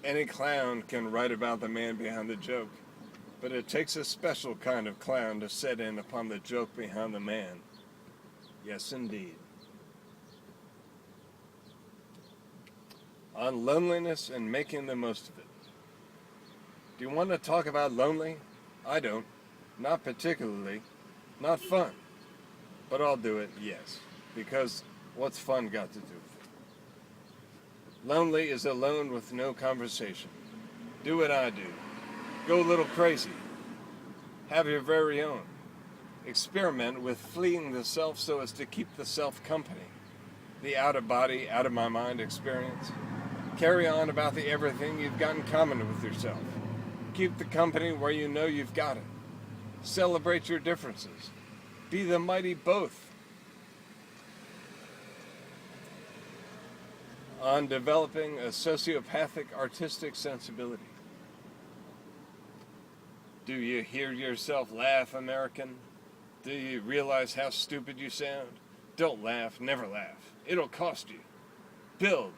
Any clown can write about the man behind the joke, but it takes a special kind of clown to set in upon the joke behind the man. Yes, indeed. On loneliness and making the most of it. Do you want to talk about lonely? I don't. Not particularly. Not fun. But I'll do it, yes. Because what's fun got to do with it? Lonely is alone with no conversation. Do what I do. Go a little crazy. Have your very own. Experiment with fleeing the self so as to keep the self company. The out-of-body, out-of-my-mind experience. Carry on about the everything you've got in common with yourself. Keep the company where you know you've got it. Celebrate your differences. Be the mighty both. On developing a sociopathic artistic sensibility. Do you hear yourself laugh, American? Do you realize how stupid you sound? Don't laugh, never laugh. It'll cost you. Build.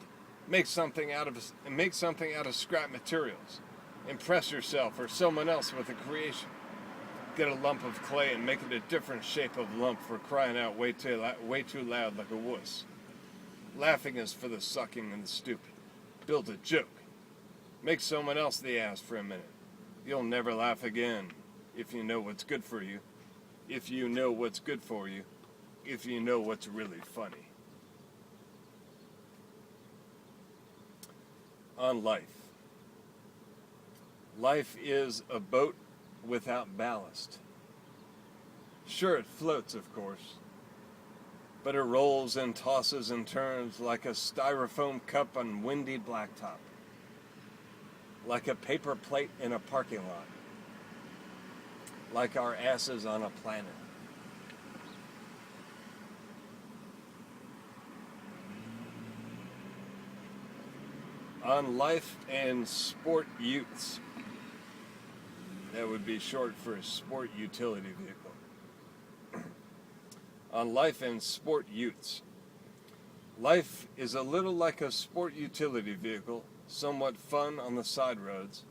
Make something out of scrap materials. Impress yourself or someone else with a creation. Get a lump of clay and make it a different shape of lump for crying out way too loud like a wuss. Laughing is for the sucking and the stupid. Build a joke. Make someone else the ass for a minute. You'll never laugh again if you know what's good for you. If you know what's good for you. If you know what's really funny. On life. Life is a boat without ballast. Sure, it floats, of course, but it rolls and tosses and turns like a styrofoam cup on windy blacktop, like a paper plate in a parking lot, like our asses on a planet. On life and sport utes. That would be short for a sport utility vehicle. On life and sport utes. Life is a little like a sport utility vehicle, somewhat fun on the side roads,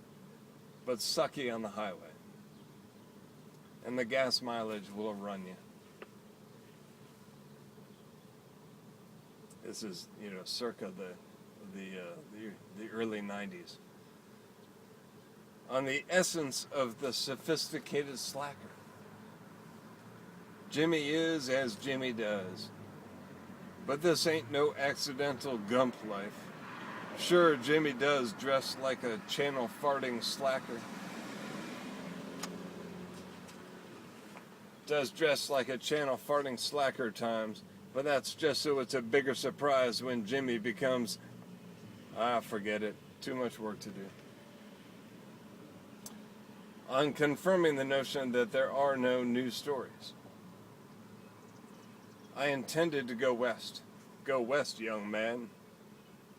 but sucky on the highway. And the gas mileage will run you. This is, circa the early 90s. On the essence of the sophisticated slacker. Jimmy is as Jimmy does. But this ain't no accidental gump life. Sure, Jimmy does dress like a channel farting slacker. Does dress like a channel farting slacker times, but that's just so it's a bigger surprise when Jimmy becomes, forget it, too much work to do. On confirming the notion that there are no news stories. I intended to go west. Go west, young man.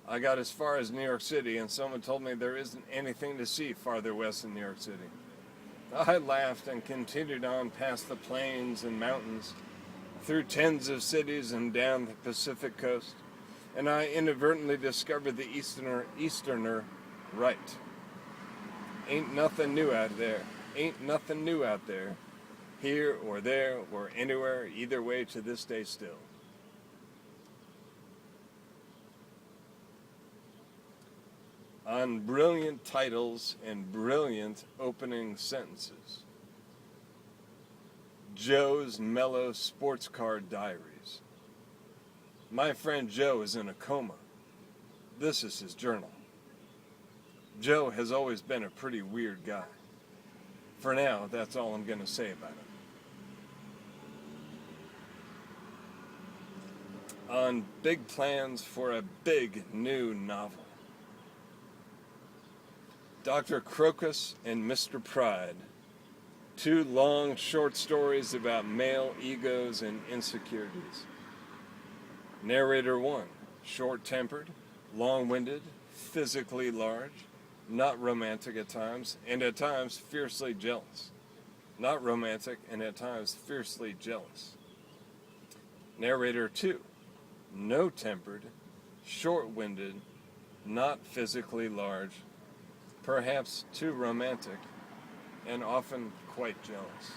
I got as far as New York City, and someone told me there isn't anything to see farther west in New York City. I laughed and continued on past the plains and mountains, through tens of cities and down the Pacific coast, and I inadvertently discovered the Easterner right. Ain't nothing new out there. Ain't nothing new out there. Here or there or anywhere, either way to this day still. On brilliant titles and brilliant opening sentences. Joe's Mellow Sports Car Diaries. My friend Joe is in a coma. This is his journal. Joe has always been a pretty weird guy. For now, that's all I'm going to say about him. On big plans for a big new novel. Dr. Crocus and Mr. Pride. 2 long short stories about male egos and insecurities. Narrator 1, short-tempered, long-winded, physically large, not romantic at times, and at times fiercely jealous. Not romantic, and at times fiercely jealous. Narrator 2, no-tempered, short-winded, not physically large, perhaps too romantic, and often quite jealous.